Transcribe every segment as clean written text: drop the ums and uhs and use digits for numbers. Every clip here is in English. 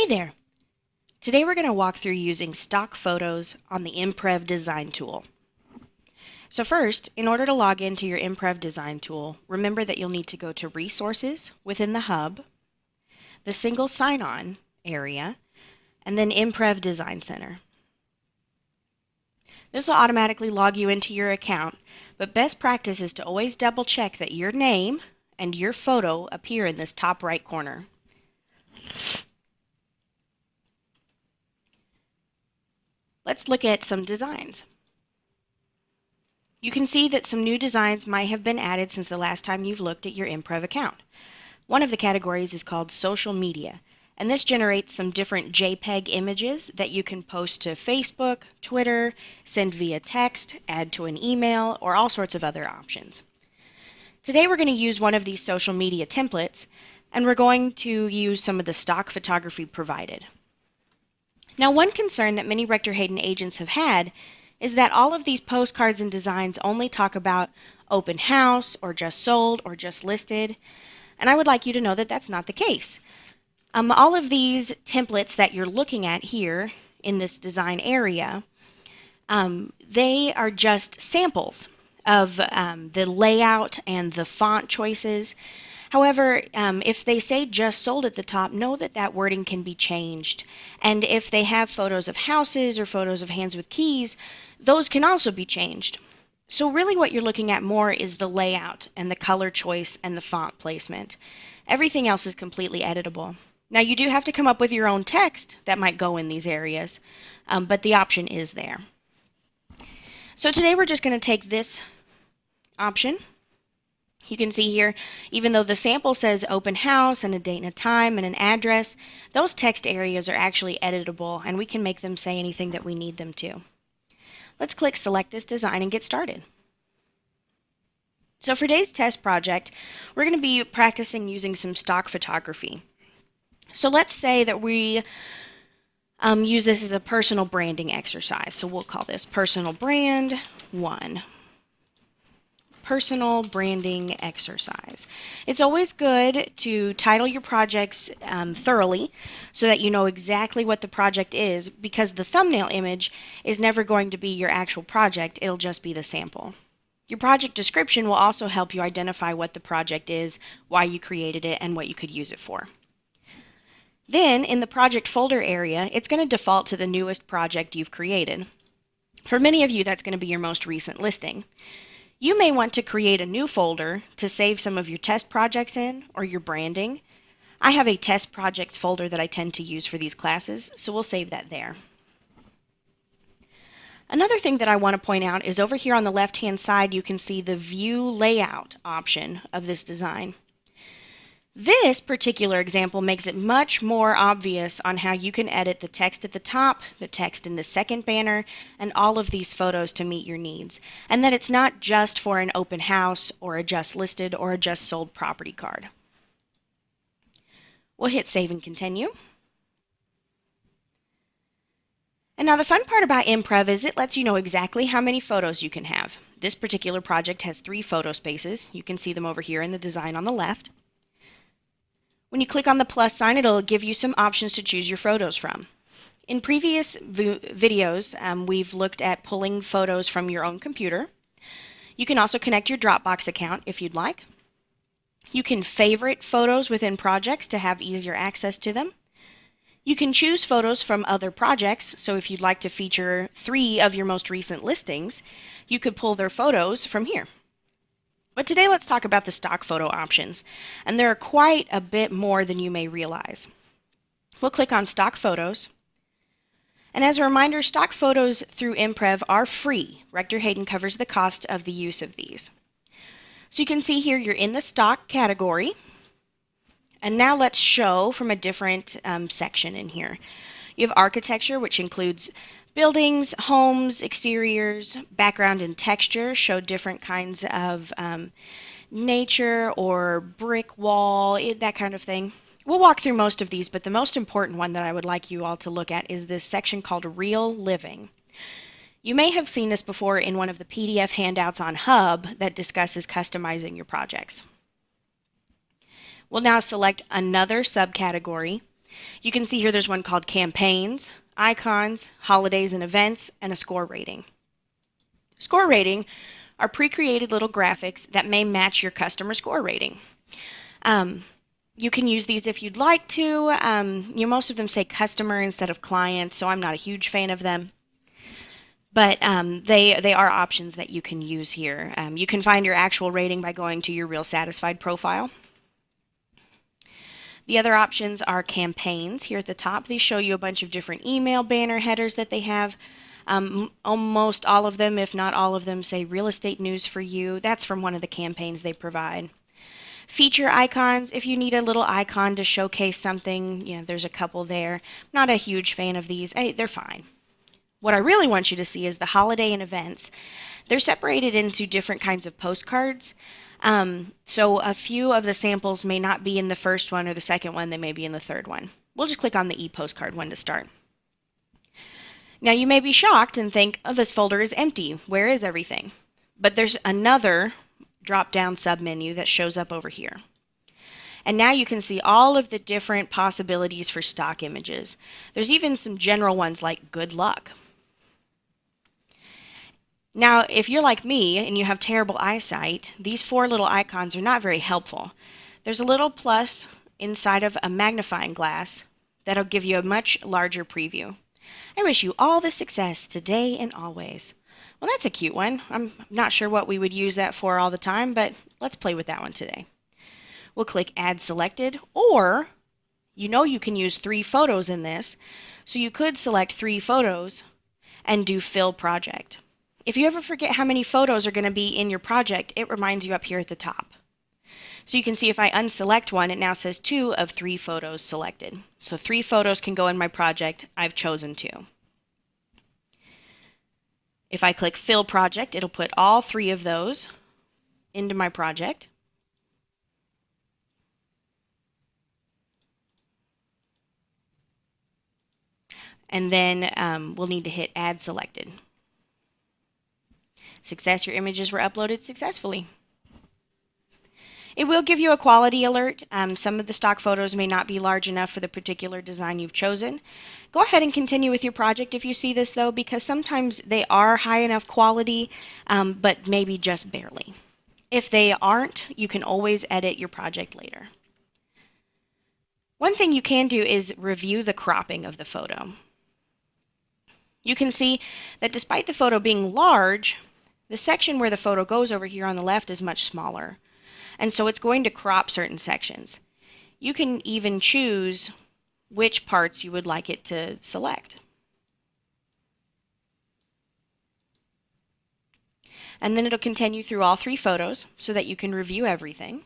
Hey there! Today we're going to walk through using stock photos on the IMPREV design tool. So first, in order to log into your IMPREV design tool, remember that you'll need to go to Resources within the hub, the Single Sign-On area, and then IMPREV Design Center. This will automatically log you into your account, but best practice is to always double check that your name and your photo appear in this top right corner. Let's look at some designs. You can see that some new designs might have been added since the last time you've looked at your IMPREV account. One of the categories is called Social Media, and this generates some different JPEG images that you can post to Facebook, Twitter, send via text, add to an email, or all sorts of other options. Today we're going to use one of these social media templates, and we're going to use some of the stock photography provided. Now, one concern that many Rector Hayden agents have had is that all of these postcards and designs only talk about open house or just sold or just listed, and I would like you to know that that's not the case. All of these templates that you're looking at here in this design area, they are just samples of the layout and the font choices. However, if they say just sold at the top, know that that wording can be changed. And if they have photos of houses or photos of hands with keys, those can also be changed. So really what you're looking at more is the layout and the color choice and the font placement. Everything else is completely editable. Now you do have to come up with your own text that might go in these areas, but the option is there. So today we're just going to take this option. You can see here, even though the sample says open house and a date and a time and an address, those text areas are actually editable and we can make them say anything that we need them to. Let's click Select this design and get started. So for today's test project, we're going to be practicing using some stock photography. So let's say that we use this as a personal branding exercise. So we'll call this Personal Brand 1. Personal branding exercise. It's always good to title your projects thoroughly so that you know exactly what the project is, because the thumbnail image is never going to be your actual project, it'll just be the sample. Your project description will also help you identify what the project is, why you created it, and what you could use it for. Then in the project folder area, it's going to default to the newest project you've created. For many of you, that's going to be your most recent listing. You may want to create a new folder to save some of your test projects in, or your branding. I have a test projects folder that I tend to use for these classes, so we'll save that there. Another thing that I want to point out is over here on the left-hand side, you can see the View Layout option of this design. This particular example makes it much more obvious on how you can edit the text at the top, the text in the second banner, and all of these photos to meet your needs. And that it's not just for an open house or a just listed or a just sold property card. We'll hit Save and Continue. And now the fun part about IMPREV is it lets you know exactly how many photos you can have. This particular project has 3 photo spaces. You can see them over here in the design on the left. When you click on the plus sign, it'll give you some options to choose your photos from. In previous videos, we've looked at pulling photos from your own computer. You can also connect your Dropbox account if you'd like. You can favorite photos within projects to have easier access to them. You can choose photos from other projects, so if you'd like to feature 3 of your most recent listings, you could pull their photos from here. But today let's talk about the stock photo options, and there are quite a bit more than you may realize. We'll click on Stock Photos, and as a reminder, stock photos through IMPREV are free. Rector Hayden covers the cost of the use of these. So you can see here you're in the stock category, and now let's show from a different section in here. You have architecture, which includes buildings, homes, exteriors, background and texture show different kinds of nature or brick wall, that kind of thing. We'll walk through most of these, but the most important one that I would like you all to look at is this section called Real Living. You may have seen this before in one of the PDF handouts on Hub that discusses customizing your projects. We'll now select another subcategory, You can see here there's one called campaigns, icons, holidays and events, and a score rating. Score rating are pre-created little graphics that may match your customer score rating. You can use these if you'd like to. Most of them say customer instead of client, so I'm not a huge fan of them. But they are options that you can use here. You can find your actual rating by going to your Real Satisfied profile. The other options are campaigns here at the top. These show you a bunch of different email banner headers that they have. Almost all of them, if not all of them, say real estate news for you. That's from one of the campaigns they provide. Feature icons, if you need a little icon to showcase something, there's a couple there. Not a huge fan of these. They're fine. What I really want you to see is the holiday and events. They're separated into different kinds of postcards. So a few of the samples may not be in the first one or the second one. They may be in the third one. We'll just click on the e-postcard one to start. Now you may be shocked and think, oh, this folder is empty. Where is everything? But there's another drop-down submenu that shows up over here. And now you can see all of the different possibilities for stock images. There's even some general ones like good luck. Now, if you're like me and you have terrible eyesight, these 4 little icons are not very helpful. There's a little plus inside of a magnifying glass that'll give you a much larger preview. I wish you all the success today and always. Well, that's a cute one. I'm not sure what we would use that for all the time, but let's play with that one today. We'll click Add Selected, or you can use 3 photos in this, so you could select 3 photos and do Fill Project. If you ever forget how many photos are going to be in your project, it reminds you up here at the top. So you can see if I unselect one, it now says 2 of 3 photos selected. So 3 photos can go in my project. I've chosen 2. If I click Fill Project, it'll put all 3 of those into my project. And then we'll need to hit Add Selected. Success, your images were uploaded successfully. It will give you a quality alert. Some of the stock photos may not be large enough for the particular design you've chosen. Go ahead and continue with your project if you see this though, because sometimes they are high enough quality, but maybe just barely. If they aren't, you can always edit your project later. One thing you can do is review the cropping of the photo. You can see that despite the photo being large, the section where the photo goes over here on the left is much smaller. And so it's going to crop certain sections. You can even choose which parts you would like it to select. And then it'll continue through all 3 photos so that you can review everything.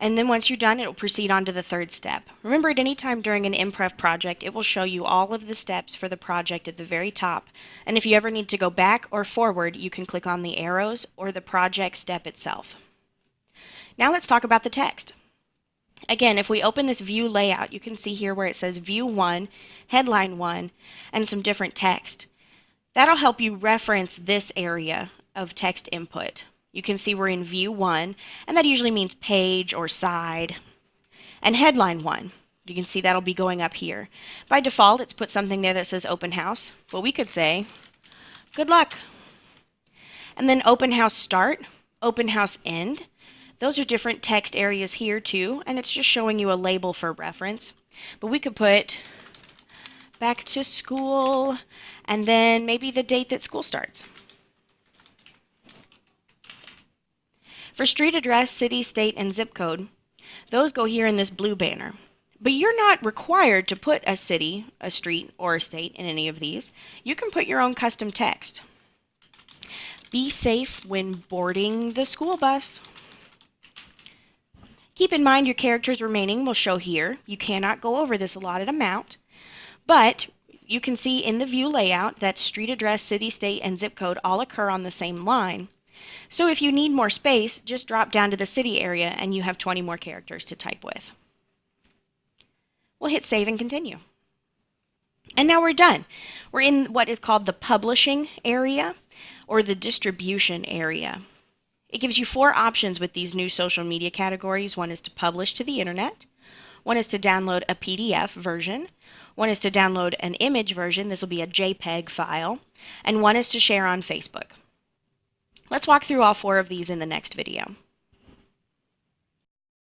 And then once you're done, it will proceed on to the 3rd step. Remember, at any time during an IMPREV project, it will show you all of the steps for the project at the very top. And if you ever need to go back or forward, you can click on the arrows or the project step itself. Now let's talk about the text. Again, if we open this view layout, you can see here where it says View 1, Headline 1, and some different text. That'll help you reference this area of text input. You can see we're in View 1, and that usually means page or side. And Headline 1, you can see that'll be going up here. By default, it's put something there that says Open House. Well, we could say, Good luck. And then Open House Start, Open House End. Those are different text areas here too, and it's just showing you a label for reference. But we could put Back to School, and then maybe the date that school starts. For street address, city, state, and zip code, those go here in this blue banner. But you're not required to put a city, a street, or a state in any of these. You can put your own custom text. Be safe when boarding the school bus. Keep in mind your characters remaining will show here. You cannot go over this allotted amount, but you can see in the view layout that street address, city, state, and zip code all occur on the same line. So if you need more space, just drop down to the city area and you have 20 more characters to type with. We'll hit save and continue. And now we're done. We're in what is called the publishing area or the distribution area. It gives you 4 options with these new social media categories. One is to publish to the internet. One is to download a PDF version. One is to download an image version. This will be a JPEG file. And one is to share on Facebook. Let's walk through all 4 of these in the next video.